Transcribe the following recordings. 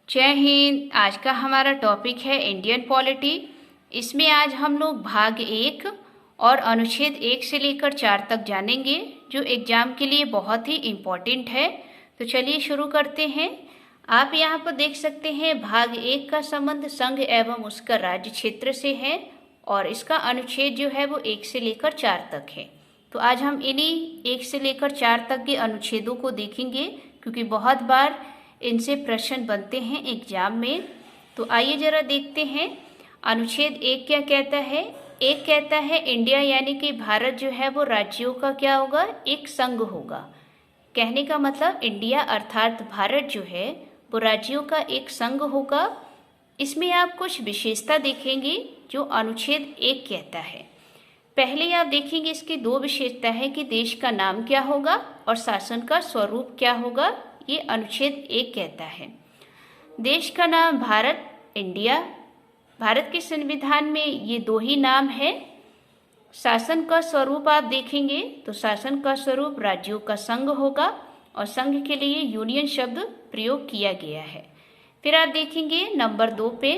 जय हिंद। आज का हमारा टॉपिक है इंडियन पॉलिटी। इसमें आज हम लोग भाग 1 और अनुच्छेद 1 से लेकर 4 तक जानेंगे, जो एग्जाम के लिए बहुत ही इम्पोर्टेंट है। तो चलिए शुरू करते हैं। आप यहाँ पर देख सकते हैं भाग 1 का संबंध संघ एवं उसका राज्य क्षेत्र से है और इसका अनुच्छेद जो है वो 1 से लेकर 4 तक है। तो आज हम इन्हीं 1 से लेकर 4 तक के अनुच्छेदों को देखेंगे, क्योंकि बहुत बार इनसे प्रश्न बनते हैं एग्जाम में। तो आइए जरा देखते हैं अनुच्छेद 1 क्या कहता है। 1 कहता है इंडिया यानी कि भारत जो है वो राज्यों का क्या होगा, एक संघ होगा। कहने का मतलब इंडिया अर्थात भारत जो है वो राज्यों का एक संघ होगा। इसमें आप कुछ विशेषता देखेंगे जो अनुच्छेद 1 कहता है। पहले आप देखेंगे इसकी 2 विशेषता है कि देश का नाम क्या होगा और शासन का स्वरूप क्या होगा। ये अनुच्छेद 1 कहता है। देश का नाम भारत, इंडिया। भारत के संविधान में ये 2 ही नाम है। शासन का स्वरूप आप देखेंगे तो शासन का स्वरूप राज्यों का संघ होगा और संघ के लिए यूनियन शब्द प्रयोग किया गया है। फिर आप देखेंगे नंबर 2 पे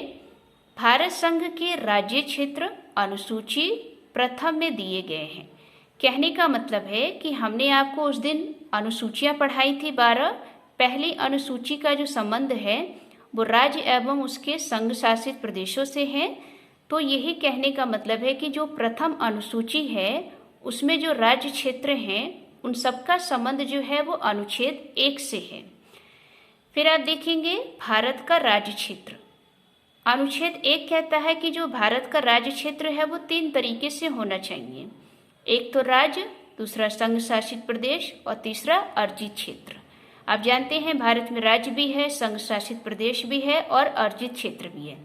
भारत संघ के राज्य क्षेत्र अनुसूची प्रथम में दिए गए हैं। कहने का मतलब है कि हमने आपको उस दिन अनुसूचियां पढ़ाई थी 12। पहली अनुसूची का जो संबंध है वो राज्य एवं उसके संघ शासित प्रदेशों से है। तो यही कहने का मतलब है कि जो प्रथम अनुसूची है उसमें जो राज्य क्षेत्र हैं उन सबका संबंध जो है वो अनुच्छेद 1 से है। फिर आप देखेंगे भारत का राज्य क्षेत्र। अनुच्छेद 1 कहता है कि जो भारत का राज्य क्षेत्र है वो 3 तरीके से होना चाहिए। एक तो राज्य, दूसरा संघ शासित प्रदेश और तीसरा अर्जित क्षेत्र। आप जानते हैं भारत में राज्य भी है, संघ शासित प्रदेश भी है और अर्जित क्षेत्र भी है।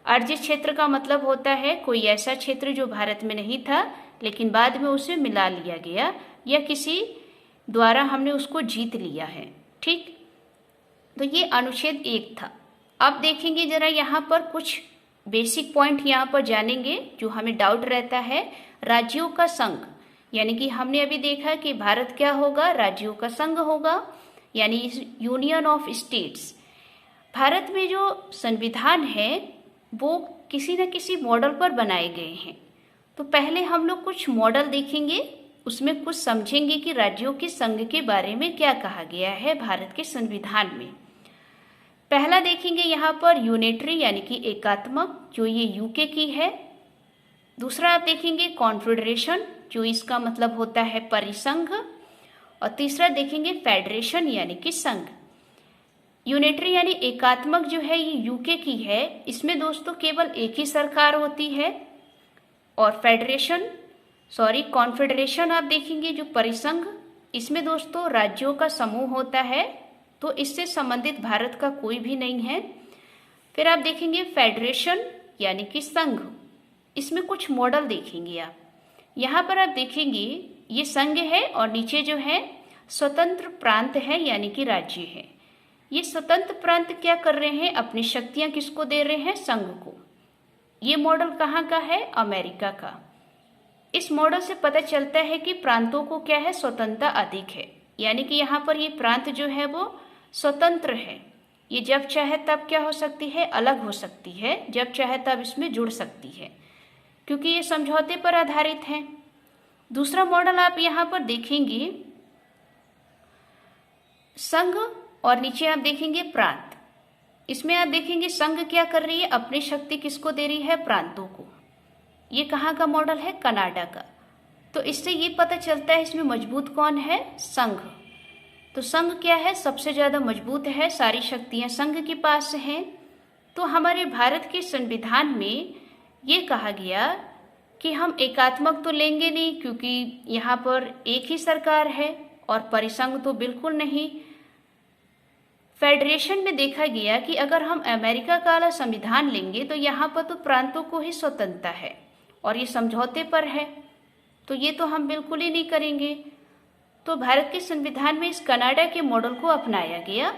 अर्जित क्षेत्र का मतलब होता है कोई ऐसा क्षेत्र जो भारत में नहीं था लेकिन बाद में उसे मिला लिया गया या किसी द्वारा हमने उसको जीत लिया है। ठीक, तो ये अनुच्छेद 1 था। अब देखेंगे जरा यहाँ पर कुछ बेसिक पॉइंट यहाँ पर जानेंगे जो हमें डाउट रहता है। राज्यों का संघ, यानी कि हमने अभी देखा कि भारत क्या होगा, राज्यों का संघ होगा, यानी यूनियन ऑफ स्टेट्स। भारत में जो संविधान है वो किसी न किसी मॉडल पर बनाए गए हैं। तो पहले हम लोग कुछ मॉडल देखेंगे, उसमें कुछ समझेंगे कि राज्यों के संघ के बारे में क्या कहा गया है भारत के संविधान में। पहला देखेंगे यहाँ पर यूनिटरी यानी कि एकात्मक, जो ये यूके की है। दूसरा आप देखेंगे कॉन्फेडरेशन, जो इसका मतलब होता है परिसंघ। और तीसरा देखेंगे फेडरेशन यानी कि संघ। यूनिटरी यानी एकात्मक जो है ये यूके की है, इसमें दोस्तों केवल एक ही सरकार होती है। और कॉन्फेडरेशन आप देखेंगे जो परिसंघ, इसमें दोस्तों राज्यों का समूह होता है, तो इससे संबंधित भारत का कोई भी नहीं है। फिर आप देखेंगे फेडरेशन यानी कि संघ, इसमें कुछ मॉडल देखेंगे आप। यहाँ पर आप देखेंगे ये संघ है और नीचे जो है स्वतंत्र प्रांत है यानी कि राज्य है। ये स्वतंत्र प्रांत क्या कर रहे हैं, अपनी शक्तियां किसको दे रहे हैं, संघ को। ये मॉडल कहाँ का है, अमेरिका का। इस मॉडल से पता चलता है कि प्रांतों को क्या है, स्वतंत्रता अधिक है। यानी कि यहाँ पर ये प्रांत जो है वो स्वतंत्र है। ये जब चाहे तब क्या हो सकती है, अलग हो सकती है, जब चाहे तब इसमें जुड़ सकती है, क्योंकि ये समझौते पर आधारित है। दूसरा मॉडल आप यहाँ पर देखेंगे संघ और नीचे आप देखेंगे प्रांत। इसमें आप देखेंगे संघ क्या कर रही है, अपनी शक्ति किसको दे रही है, प्रांतों को। ये कहाँ का मॉडल है, कनाडा का। तो इससे ये पता चलता है इसमें मजबूत कौन है, संघ। तो संघ क्या है, सबसे ज्यादा मजबूत है, सारी शक्तियां संघ के पास हैं। तो हमारे भारत के संविधान में ये कहा गया कि हम एकात्मक तो लेंगे नहीं, क्योंकि यहाँ पर एक ही सरकार है, और परिसंघ तो बिल्कुल नहीं। फेडरेशन में देखा गया कि अगर हम अमेरिका का वाला संविधान लेंगे तो यहाँ पर तो प्रांतों को ही स्वतंत्रता है और ये समझौते पर है, तो ये तो हम बिल्कुल ही नहीं करेंगे। तो भारत के संविधान में इस कनाडा के मॉडल को अपनाया गया।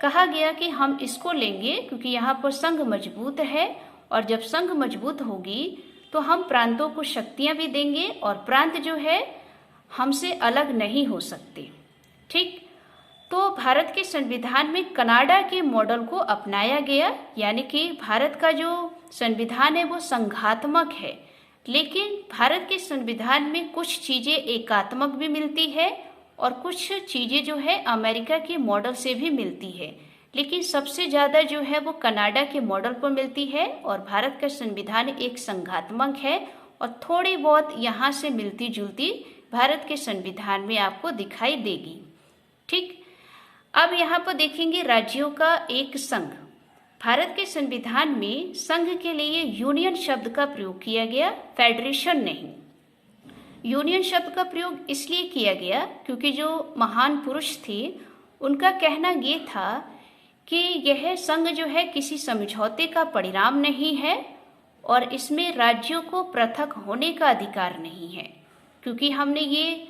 कहा गया कि हम इसको लेंगे क्योंकि यहाँ पर संघ मजबूत है, और जब संघ मजबूत होगी तो हम प्रांतों को शक्तियां भी देंगे और प्रांत जो है हमसे अलग नहीं हो सकते। ठीक, तो भारत के संविधान में कनाडा के मॉडल को अपनाया गया, यानी कि भारत का जो संविधान है वो संघात्मक है, लेकिन भारत के संविधान में कुछ चीज़ें एकात्मक भी मिलती है और कुछ चीज़ें जो है अमेरिका के मॉडल से भी मिलती है, लेकिन सबसे ज़्यादा जो है वो कनाडा के मॉडल पर मिलती है। और भारत का संविधान एक संघात्मक है और थोड़ी बहुत यहाँ से मिलती जुलती भारत के संविधान में आपको दिखाई देगी। ठीक, अब यहाँ पर देखेंगे राज्यों का एक संघ। भारत के संविधान में संघ के लिए यूनियन शब्द का प्रयोग किया गया, फेडरेशन नहीं। यूनियन शब्द का प्रयोग इसलिए किया गया क्योंकि जो महान पुरुष थे उनका कहना ये था कि यह संघ जो है किसी समझौते का परिणाम नहीं है और इसमें राज्यों को पृथक होने का अधिकार नहीं है। क्योंकि हमने ये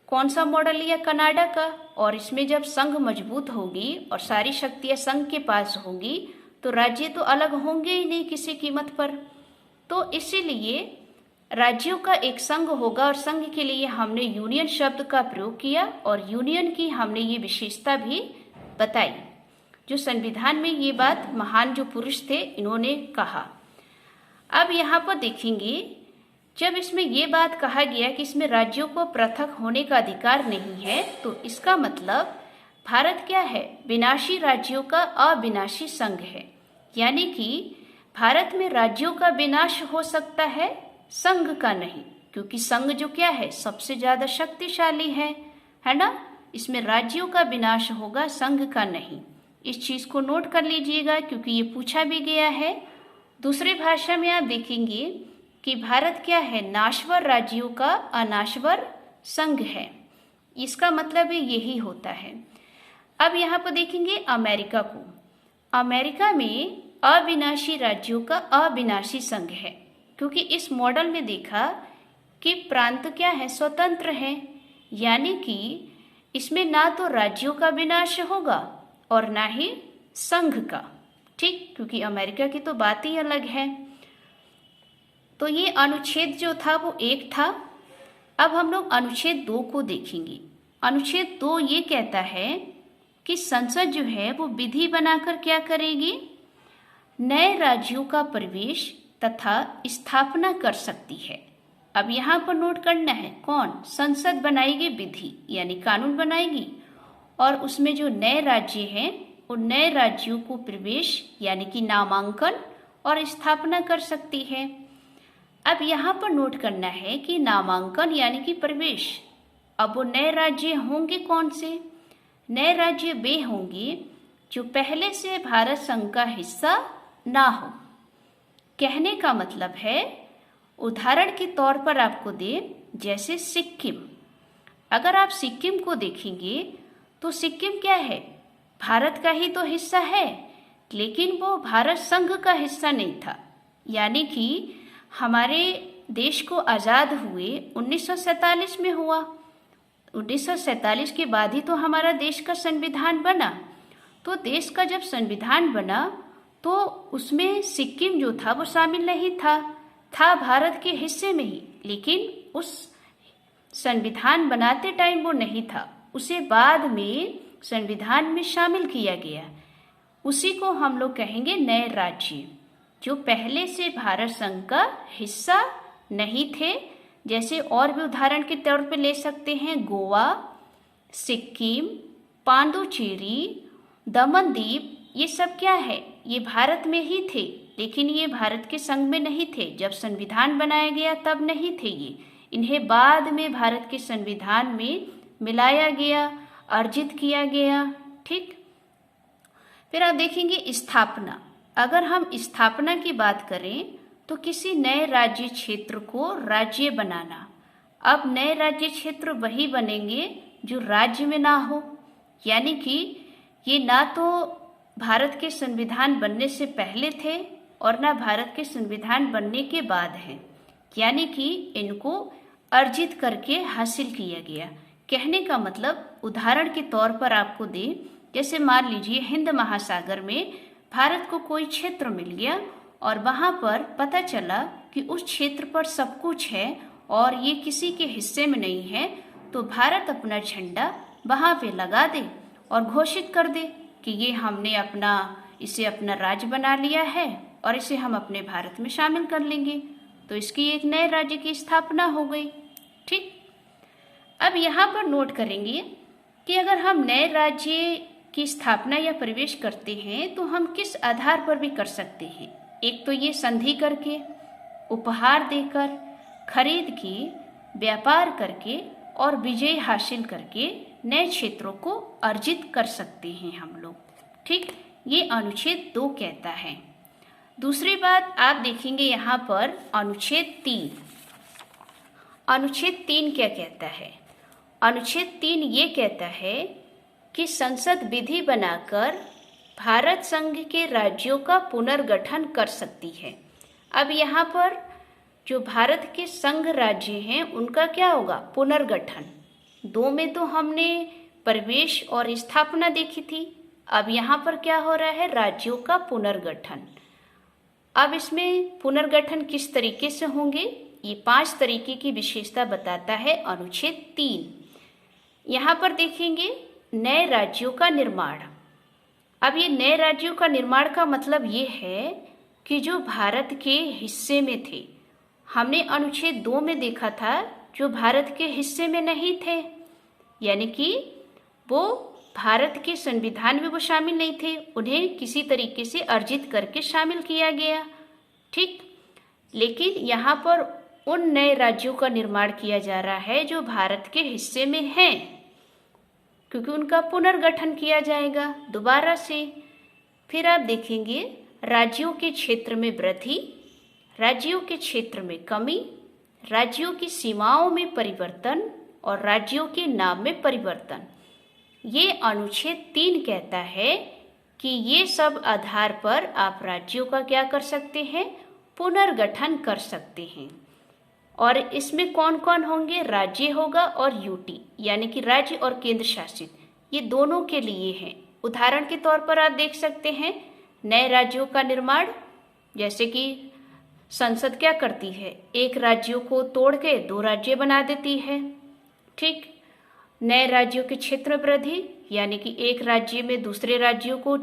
कौन सा मॉडल लिया, कनाडा का, और इसमें जब संघ मजबूत होगी और सारी शक्तियां संघ के पास होगी तो राज्य तो अलग होंगे ही नहीं किसी कीमत पर। तो इसीलिए राज्यों का एक संघ होगा और संघ के लिए हमने यूनियन शब्द का प्रयोग किया और यूनियन की हमने ये विशेषता भी बताई। जो संविधान में ये बात महान जो पुरुष थे इन्होंने कहा। अब यहाँ पर देखेंगे जब इसमें ये बात कहा गया कि इसमें राज्यों को पृथक होने का अधिकार नहीं है, तो इसका मतलब भारत क्या है, विनाशी राज्यों का अविनाशी संघ है। यानी कि भारत में राज्यों का विनाश हो सकता है, संघ का नहीं, क्योंकि संघ जो क्या है सबसे ज्यादा शक्तिशाली है ना। इसमें राज्यों का विनाश होगा, संघ का नहीं। इस चीज को नोट कर लीजिएगा क्योंकि ये पूछा भी गया है। दूसरी भाषा में आप देखेंगे कि भारत क्या है, नाश्वर राज्यों का अनाश्वर संघ है। इसका मतलब यही होता है। अब यहाँ पर देखेंगे अमेरिका को। अमेरिका में अविनाशी राज्यों का अविनाशी संघ है, क्योंकि इस मॉडल में देखा कि प्रांत क्या है, स्वतंत्र है। यानी कि इसमें ना तो राज्यों का विनाश होगा और ना ही संघ का। ठीक, क्योंकि अमेरिका की तो बात ही अलग है। तो ये अनुच्छेद जो था वो 1 था। अब हम लोग अनुच्छेद 2 को देखेंगे। अनुच्छेद 2 ये कहता है कि संसद जो है वो विधि बनाकर क्या करेगी, नए राज्यों का प्रवेश तथा स्थापना कर सकती है। अब यहाँ पर नोट करना है, कौन, संसद बनाएगी विधि यानी कानून बनाएगी और उसमें जो नए राज्य हैं उन नए राज्यों को प्रवेश यानी कि नामांकन और स्थापना कर सकती है। अब यहाँ पर नोट करना है कि नामांकन यानी कि प्रवेश, अब वो नए राज्य होंगे कौन से, नए राज्य वे होंगे जो पहले से भारत संघ का हिस्सा ना हो। कहने का मतलब है, उदाहरण के तौर पर आपको दे, जैसे सिक्किम। अगर आप सिक्किम को देखेंगे तो सिक्किम क्या है, भारत का ही तो हिस्सा है, लेकिन वो भारत संघ का हिस्सा नहीं था। यानी कि हमारे देश को आज़ाद हुए 1947 में हुआ। 1947 के बाद ही तो हमारा देश का संविधान बना। तो देश का जब संविधान बना तो उसमें सिक्किम जो था वो शामिल नहीं था भारत के हिस्से में ही, लेकिन उस संविधान बनाते टाइम वो नहीं था, उसे बाद में संविधान में शामिल किया गया। उसी को हम लोग कहेंगे नए राज्य, जो पहले से भारत संघ का हिस्सा नहीं थे। जैसे और भी उदाहरण के तौर पे ले सकते हैं, गोवा, सिक्किम, पांडुचेरी, दमन द्वीप, ये सब क्या है, ये भारत में ही थे, लेकिन ये भारत के संघ में नहीं थे। जब संविधान बनाया गया तब नहीं थे ये, इन्हें बाद में भारत के संविधान में मिलाया गया, अर्जित किया गया। ठीक, फिर आप देखेंगे स्थापना। अगर हम स्थापना की बात करें तो किसी नए राज्य क्षेत्र को राज्य बनाना। अब नए राज्य क्षेत्र वही बनेंगे जो राज्य में ना हो, यानी कि ये ना तो भारत के संविधान बनने से पहले थे और ना भारत के संविधान बनने के बाद हैं, यानी कि इनको अर्जित करके हासिल किया गया। कहने का मतलब, उदाहरण के तौर पर आपको दें, जैसे मान लीजिए हिंद महासागर में भारत को कोई क्षेत्र मिल गया और वहाँ पर पता चला कि उस क्षेत्र पर सब कुछ है और ये किसी के हिस्से में नहीं है, तो भारत अपना झंडा वहाँ पे लगा दे और घोषित कर दे कि ये हमने इसे अपना राज्य बना लिया है और इसे हम अपने भारत में शामिल कर लेंगे, तो इसकी एक नए राज्य की स्थापना हो गई। ठीक, अब यहाँ पर नोट करेंगे कि अगर हम नए राज्य की स्थापना या प्रवेश करते हैं तो हम किस आधार पर भी कर सकते हैं। एक तो ये संधि करके, उपहार देकर, खरीद के, व्यापार करके और विजय हासिल करके नए क्षेत्रों को अर्जित कर सकते हैं हम लोग। ठीक, ये अनुच्छेद 2 कहता है। दूसरी बात आप देखेंगे यहाँ पर अनुच्छेद 3। अनुच्छेद 3 क्या कहता है? अनुच्छेद 3 ये कहता है कि संसद विधि बनाकर भारत संघ के राज्यों का पुनर्गठन कर सकती है। अब यहाँ पर जो भारत के संघ राज्य हैं उनका क्या होगा? पुनर्गठन। 2 में तो हमने प्रवेश और स्थापना देखी थी, अब यहाँ पर क्या हो रहा है? राज्यों का पुनर्गठन। अब इसमें पुनर्गठन किस तरीके से होंगे? ये 5 तरीके की विशेषता बताता है अनुच्छेद 3। यहाँ पर देखेंगे नए राज्यों का निर्माण। अब ये नए राज्यों का निर्माण का मतलब ये है कि जो भारत के हिस्से में थे, हमने अनुच्छेद 2 में देखा था जो भारत के हिस्से में नहीं थे, यानी कि वो भारत के संविधान में वो शामिल नहीं थे, उन्हें किसी तरीके से अर्जित करके शामिल किया गया। ठीक, लेकिन यहाँ पर उन नए राज्यों का निर्माण किया जा रहा है जो भारत के हिस्से में हैं, क्योंकि उनका पुनर्गठन किया जाएगा दोबारा से। फिर आप देखेंगे राज्यों के क्षेत्र में वृद्धि, राज्यों के क्षेत्र में कमी, राज्यों की सीमाओं में परिवर्तन और राज्यों के नाम में परिवर्तन। ये अनुच्छेद 3 कहता है कि ये सब आधार पर आप राज्यों का क्या कर सकते हैं? पुनर्गठन कर सकते हैं। और इसमें कौन कौन होंगे? राज्य होगा और यूटी, यानी कि राज्य और केंद्र शासित, ये दोनों के लिए हैं। उदाहरण के तौर पर आप देख सकते हैं नए राज्यों का निर्माण, जैसे कि संसद क्या करती है? एक राज्यों को तोड़ के 2 राज्य बना देती है। ठीक, नए राज्यों के क्षेत्र वृद्धि, यानी कि एक राज्य में दूसरे राज्यों को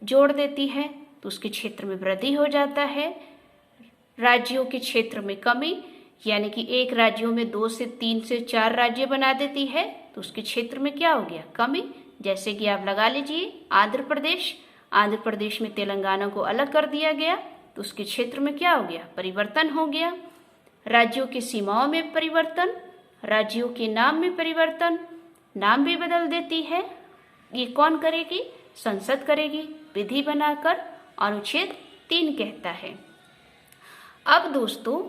जोड़ देती है तो उसके क्षेत्र में वृद्धि हो जाता है। राज्यों के क्षेत्र में कमी, यानी कि एक राज्यों में 2 से 3 से 4 राज्य बना देती है तो उसके क्षेत्र में क्या हो गया? कमी। जैसे कि आप लगा लीजिए आंध्र प्रदेश में तेलंगाना को अलग कर दिया गया तो उसके क्षेत्र में क्या हो गया? परिवर्तन हो गया। राज्यों की सीमाओं में परिवर्तन, राज्यों के नाम में परिवर्तन, नाम भी बदल देती है। ये कौन करेगी? संसद करेगी, विधि बनाकर, अनुच्छेद 3 कहता है। अब दोस्तों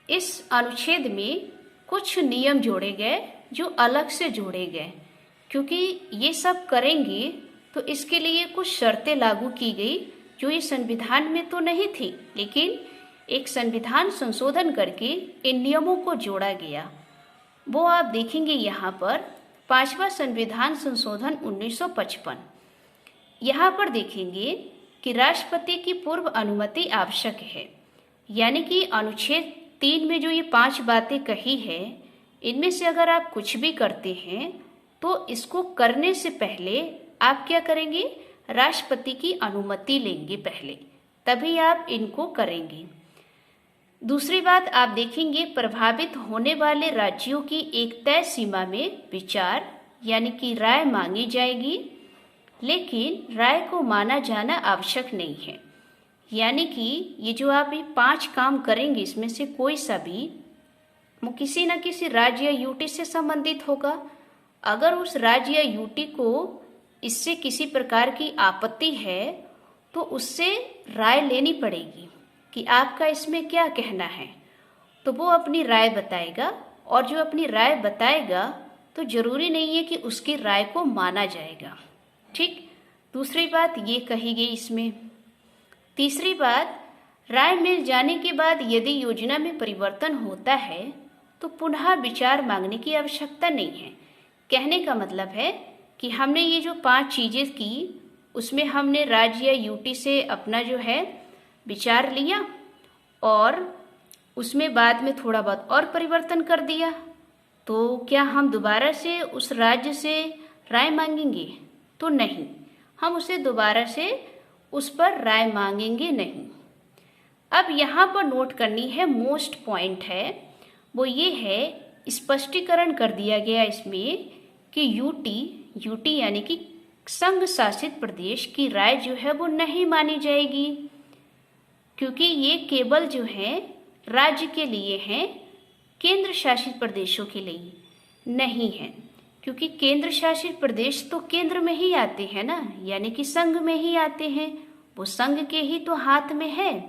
इस अनुच्छेद में कुछ नियम जोड़े गए जो अलग से जोड़े गए, क्योंकि ये सब करेंगे तो इसके लिए कुछ शर्तें लागू की गई जो ये संविधान में तो नहीं थी, लेकिन एक संविधान संशोधन करके इन नियमों को जोड़ा गया। वो आप देखेंगे यहाँ पर 5वां संविधान संशोधन 1955। यहाँ पर देखेंगे कि राष्ट्रपति की पूर्व अनुमति आवश्यक है, यानी कि अनुच्छेद 3 में जो ये 5 बातें कही है, इनमें से अगर आप कुछ भी करते हैं तो इसको करने से पहले आप क्या करेंगे? राष्ट्रपति की अनुमति लेंगे पहले, तभी आप इनको करेंगे। दूसरी बात आप देखेंगे प्रभावित होने वाले राज्यों की एक तय सीमा में विचार यानी कि राय मांगी जाएगी, लेकिन राय को माना जाना आवश्यक नहीं है। यानी कि ये जो आप ये 5 काम करेंगे इसमें से कोई सा भी वो किसी न किसी राज्य या यूटी से संबंधित होगा। अगर उस राज्य या यूटी को इससे किसी प्रकार की आपत्ति है तो उससे राय लेनी पड़ेगी कि आपका इसमें क्या कहना है, तो वो अपनी राय बताएगा। और जो अपनी राय बताएगा तो जरूरी नहीं है कि उसकी राय को माना जाएगा। ठीक, दूसरी बात ये कही गई इसमें। तीसरी बात, राय मिल जाने के बाद यदि योजना में परिवर्तन होता है तो पुनः विचार मांगने की आवश्यकता नहीं है। कहने का मतलब है कि हमने ये जो 5 चीजें की उसमें हमने राज्य या यूटी से अपना जो है विचार लिया और उसमें बाद में थोड़ा बहुत और परिवर्तन कर दिया, तो क्या हम दोबारा से उस राज्य से राय मांगेंगे? तो नहीं, हम उसे दोबारा से उस पर राय मांगेंगे नहीं। अब यहाँ पर नोट करनी है मोस्ट पॉइंट है, वो ये है, स्पष्टीकरण कर दिया गया इसमें कि यूटी यानी कि संघ शासित प्रदेश की राय जो है वो नहीं मानी जाएगी, क्योंकि ये केवल जो है राज्य के लिए हैं, केंद्र शासित प्रदेशों के लिए नहीं है। क्योंकि केंद्र शासित प्रदेश तो केंद्र में ही आते हैं ना, यानी कि संघ में ही आते हैं, वो संघ के ही तो हाथ में है।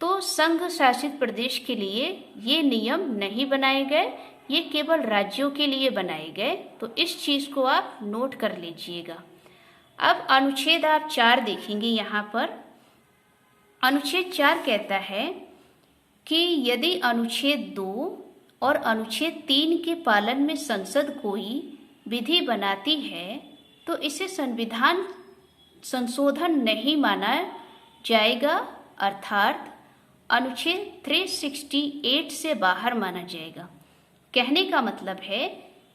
तो संघ शासित प्रदेश के लिए ये नियम नहीं बनाए गए, ये केवल राज्यों के लिए बनाए गए। तो इस चीज को आप नोट कर लीजिएगा। अब अनुच्छेद आप 4 देखेंगे यहाँ पर। अनुच्छेद 4 कहता है कि यदि अनुच्छेद 2 और अनुच्छेद 3 के पालन में संसद कोई विधि बनाती है तो इसे संविधान संशोधन नहीं माना जाएगा, अर्थात अनुच्छेद 368 से बाहर माना जाएगा। कहने का मतलब है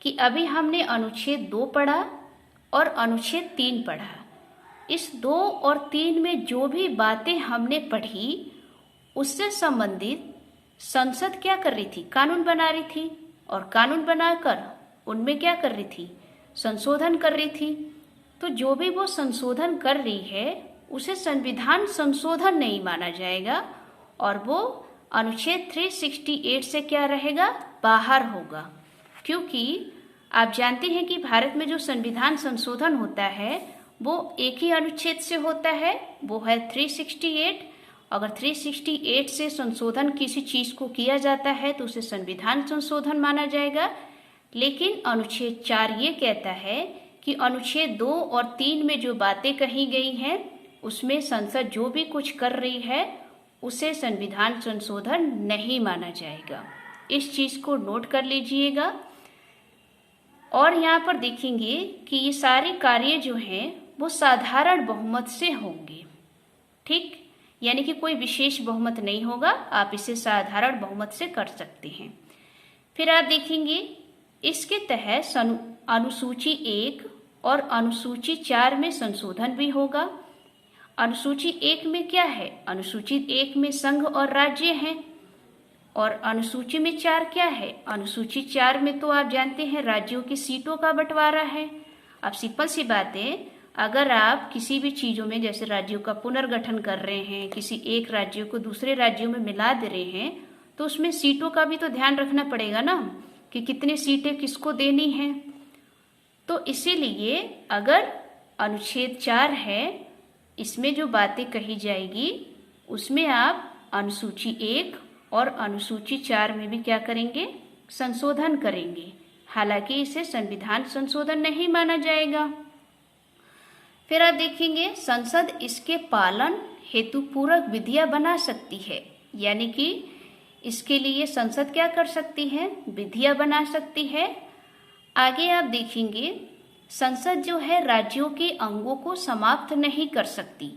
कि अभी हमने अनुच्छेद 2 पढ़ा और अनुच्छेद 3 पढ़ा। इस 2 और 3 में जो भी बातें हमने पढ़ी उससे संबंधित संसद क्या कर रही थी, कानून बना रही थी, और कानून बनाकर उनमें क्या कर रही थी, संशोधन कर रही थी। तो जो भी वो संशोधन कर रही है उसे संविधान संशोधन नहीं माना जाएगा, और वो अनुच्छेद 368 से क्या रहेगा, बाहर होगा। क्योंकि आप जानते हैं कि भारत में जो संविधान संशोधन होता है वो एक ही अनुच्छेद से होता है, वो है 368। अगर 368 से संशोधन किसी चीज को किया जाता है तो उसे संविधान संशोधन माना जाएगा। लेकिन अनुच्छेद 4 ये कहता है कि अनुच्छेद 2 और 3 में जो बातें कही गई हैं उसमें संसद जो भी कुछ कर रही है उसे संविधान संशोधन नहीं माना जाएगा। इस चीज को नोट कर लीजिएगा। और यहाँ पर देखेंगे कि ये सारे कार्य जो हैं वो साधारण बहुमत से होंगे, ठीक, यानी कि कोई विशेष बहुमत नहीं होगा, आप इसे साधारण बहुमत से कर सकते हैं। फिर आप देखेंगे इसके तहत अनुसूची 1 और अनुसूची 4 में संशोधन भी होगा। अनुसूची 1 में क्या है, अनुसूची 1 में संघ और राज्य हैं, और अनुसूची में 4 क्या है, अनुसूची 4 में तो आप जानते हैं राज्यों की सीटों का बंटवारा है। अब सिंपल सी बात है, अगर आप किसी भी चीजों में जैसे राज्यों का पुनर्गठन कर रहे हैं, किसी एक राज्य को दूसरे राज्यों में मिला दे रहे हैं, तो उसमें सीटों का भी तो ध्यान रखना पड़ेगा ना कि कितनी सीटें किसको देनी है। तो इसीलिए अगर अनुच्छेद 4 है, इसमें जो बातें कही जाएगी उसमें आप अनुसूची 1 और अनुसूची 4 में भी क्या करेंगे, संशोधन करेंगे। हालांकि इसे संविधान संशोधन नहीं माना जाएगा। फिर आप देखेंगे संसद इसके पालन हेतु पूरक विधियां बना सकती है, यानी कि इसके लिए संसद क्या कर सकती है, विधियां बना सकती है। आगे आप देखेंगे संसद जो है राज्यों के अंगों को समाप्त नहीं कर सकती,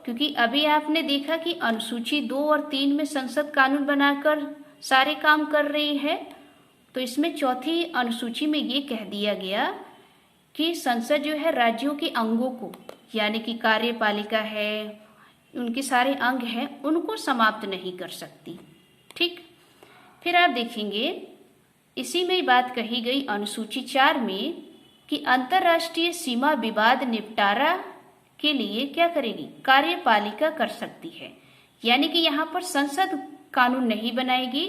क्योंकि अभी आपने देखा कि अनुसूची 2 और 3 में संसद कानून बनाकर सारे काम कर रही है। तो इसमें चौथी अनुसूची में ये कह दिया गया कि संसद जो है राज्यों के अंगों को, यानी कि कार्यपालिका है, उनके सारे अंग हैं, उनको समाप्त नहीं कर सकती, ठीक। फिर आप देखेंगे इसी में बात कही गई अनुसूची 4 में कि अंतर्राष्ट्रीय सीमा विवाद निपटारा के लिए क्या करेगी, कार्यपालिका कर सकती है, यानी कि यहाँ पर संसद कानून नहीं बनाएगी।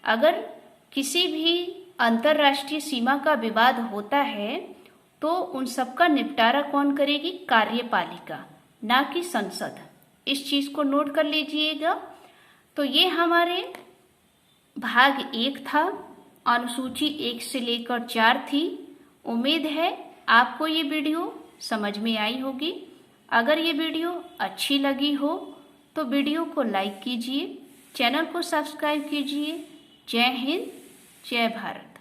अगर किसी भी अंतर्राष्ट्रीय सीमा का विवाद होता है तो उन सबका निपटारा कौन करेगी, कार्यपालिका, ना कि संसद। इस चीज को नोट कर लीजिएगा। तो ये हमारे भाग 1 था, अनुसूची 1 से लेकर 4 थी। उम्मीद है आपको ये वीडियो समझ में आई होगी। अगर ये वीडियो अच्छी लगी हो तो वीडियो को लाइक कीजिए, चैनल को सब्सक्राइब कीजिए। जय हिंद, जय भारत।